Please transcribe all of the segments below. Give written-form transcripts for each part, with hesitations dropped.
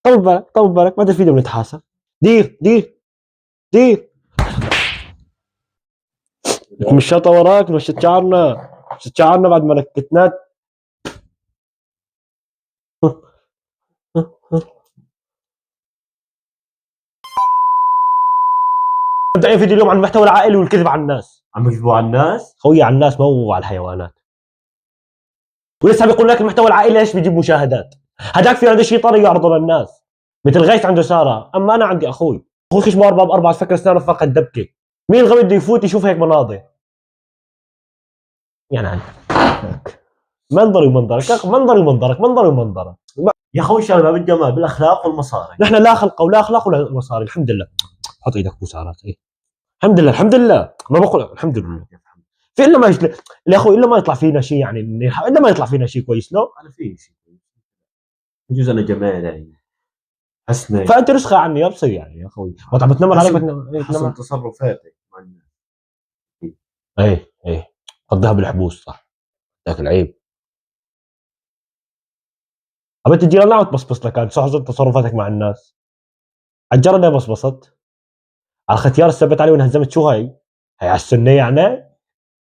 طول بالك ما تفيد بنتحاسب. دير دير دير مش شاطة وراك، مشيت شعرنا بعد ما نكتناك. نبدأ فيديو اليوم عن المحتوى العائلي والكذب على الناس. عم يكذبوا على الناس؟ خويي على الناس مو على الحيوانات. ولسه بيقول لك المحتوى العائلي ايش بيجيب مشاهدات. هداك في عنده شيء طري يعرضه للناس، مثل غيث عنده ساره، اما انا عندي اخوي خشمه باب 4 فكر اسنانه فقد دبكه. مين الغبي بده يفوت يشوف هيك مناظر؟ يعني منظري ومنظرك، منظري ومنظرك. يا اخوي الشغله ما بالجمال، بالاخلاق والمصاري. نحن لا خلق ولا اخلاق ولا مصاري، الحمد لله. حط ايدك بوسارات. ايه الحمد لله الحمد لله، ما بقول الحمد لله. في الا ما يا اخوي الا ما يطلع فينا شيء، يعني الا ما يطلع فينا شيء كويس. لو انا في شيء بجوز انا جمال يعني حسنة، فانت رسخه عني يا بصير يعني يا اخوي، وانت عم تنمر عليك حسن تصرفاتك مع الناس. ايه قضيها بالحبوس صح، ذاك العيب. ابى تجي لنا وتبصبص لك، صح تصرفاتك مع الناس. عالجرة ليه بصبصت؟ على الختيار الثبت عليه وانهزمت. شو هي على السنه يعني؟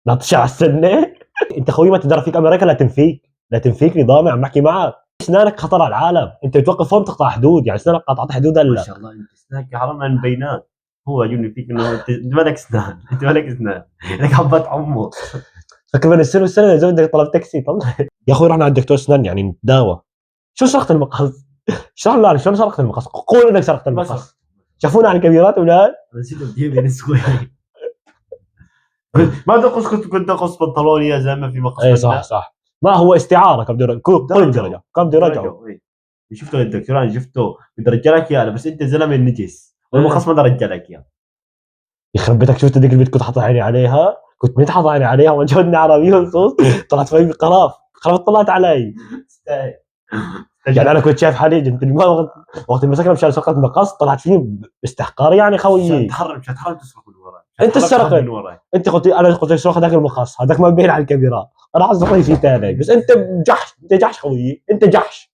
نطش على السنه. انت خوي ما تدرى فيك امريكا، لا تنفيك نظامي، عم بحكي معك. اسنانك خطر على العالم، انت بتوقف هون تقطع حدود، يعني اسنانك قطعت حدود ما هلا. شاء الله انت اسنانك حرام عن بينات. هو عجبني فيك انه انت مالك اسنان، انت مالك اسنان، لك حبات عمر. فكر بين السنه والسنه زي بدك طلب تاكسي طلع. يا اخوي رحنا عند دكتور اسنان يعني نتداوى. شو سرقت المقص؟ اشرح لنا شلون سرقت المقص؟ قول انك سرقت المقص. شافونا على الكاميرات اولاد. انا نسيت بجيب نسوي. ما تقص، كنت اقص بنطلوني يا زلمه في مقص. ايه صح ما هو استعاره. كم درجه؟ كل درجه كم درجه؟ شفته الدكتور، انا شفته بده رجع لك اياه، بس انت زلمه نجس والمقص ما رجع لك اياه. يخرب بيتك، شفت ذيك البنت كنت حاطط عيني عليها، كنت مين حاطط عيني عليها وجهني عربي ونصوص. طلعت فيي قراف طلعت علي. يعني انا كنت شايف حالي جنتلمان وقت مسكنا مشان سرقه المقص، طلعت فيه باستحقار يعني خويي. تحرم تسرق من وراي. انت السرقه، انت قلت انا كنت اسرق هذاك المقص، هذاك ما بين على الكاميرا، انا حصل شيء ثاني. بس انت جحش خويي، انت جحش.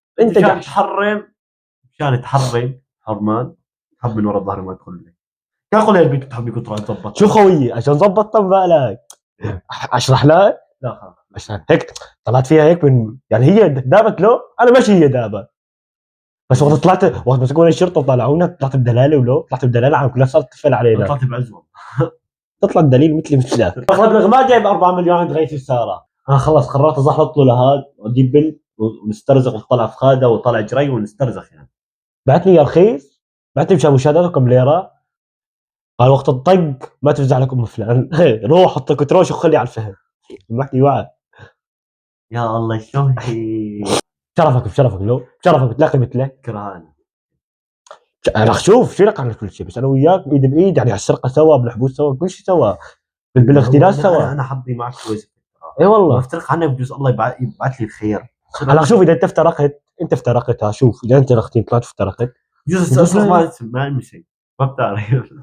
تحرم مشان تحرم حرمان، تحب من ورا الظهر ما يدخل لك. كان قول البنت تحب يكون تروح تظبط. شوف خويي عشان ظبطت بالك اشرح لك. لا عشان هيك طلعت فيها هيك من يعني هي دابت له، انا ماشي هي دابت. بس وقت طلعت وقت مسكونا الشرطه طلعونا، طلعت بدلاله طلعت بدلاله عم كلها صارت تفل علينا. طلعت بعزهم. تطلع الدليل مثلك. اغلب الغماء جايب 4 مليون عند غيث الساره. انا خلص قررت ازحلط له لهذا واجيب بنت ونسترزق وطلع فخاده وطلع جري ونسترزق يعني. بعتني يا رخيص، بعتني مشان مشاهداته كم ليره. قال وقت الطق ما تفزع لك ام فلان. روح حط كتروش وخلي على الفهم. بحكي وعد. يا الله شلون هي بشرفك لو بشرفك بتلاقي مثلك كرهان. انا شوف شو لك عن كل شيء، بس انا وياك ايد بايد يعني على السرقه سوا، بالحبوس سوا، كل شيء سوا، بالاختلاس سوا. انا حظي معك كويس. اي والله بفترق عنك بجوز الله يبعث لي الخير. هلا شوف اذا انت افترقت شوف اذا انت اختين طلعت افترقت بجوز السرقه ما يمشي، ما بتعرف.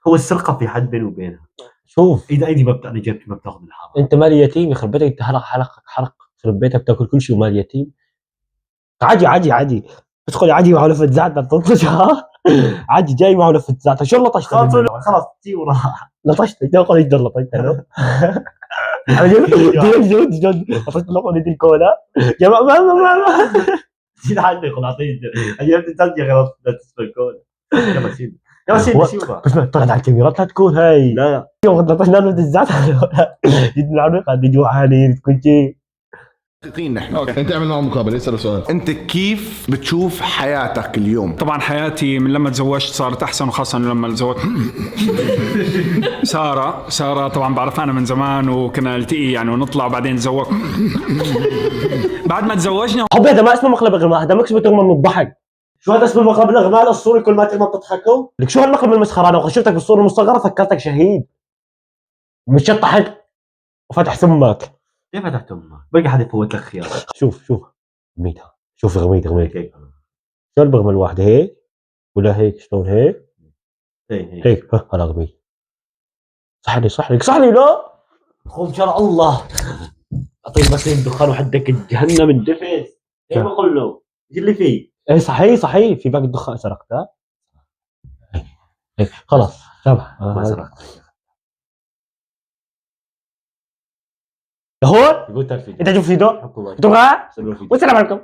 هو السرقه في حد بيني وبينها. شوف اذا ايدي انا جبت ما بتاخذ الحرام. انت مال يتيم يخرب بيتك، انت حرق يخرب بيتك، تاكل كل شيء ومال يتيم. عادي ادخل عادي معه لفه زعتر تطلشها. عادي جاي معه لفه زعتر. شو لطشت؟ خلاص تي وراح لطشت تاكل ايش لطشت انا. جد لطشت لقمه يد الكولا يا ما شيل عنك خلاصين. اجي تسجل غلط تسوي الكود. يلا شيل شيل. بس طلعت على الكاميرات لا تكون هاي. لا يوم لطشنا له الزعتر. جد نعرف قاعد جوعانين تكون شيء. نحن انت اعمل معه مقابله، اساله سؤال. انت كيف بتشوف حياتك اليوم؟ طبعا حياتي من لما تزوجت صارت احسن، وخاصه لما تزوجت ساره طبعا بعرفها انا من زمان، وكنا نلتقي يعني ونطلع، وبعدين تزوجت. بعد ما تزوجنا حبي هذا ما اسمه مقلب اغماء، هذا مكسب تغمى من الضحك. شو هذا اسمه مقلب الاغماء الاسطوري؟ كل ما تغمى بتضحكوا لك. شو هالمقلب المسخره؟ انا وقت شفتك بالصوره المصغره فكرتك شهيد مشطحك وفتح سمك. كيف فتحت امك؟ بقى حد يفوت لك خيار. شوف غميتها، شوف غميت شلون بغمى الواحده هيك ولا هيك؟ شلون هيك؟ هيك هلا غميت. صحني لا خوف شرع الله. اعطيني بس الدخان وحدك جهنم الدفس. هيك بقول له ايش اللي فيه؟ ايه صحيح في باقي الدخان سرقتها. خلاص تمام. ما سرقت. هون يقول ترفيد. انت شوف فيديو حطوا لايك. تبغى سووا فيديو. والسلام عليكم.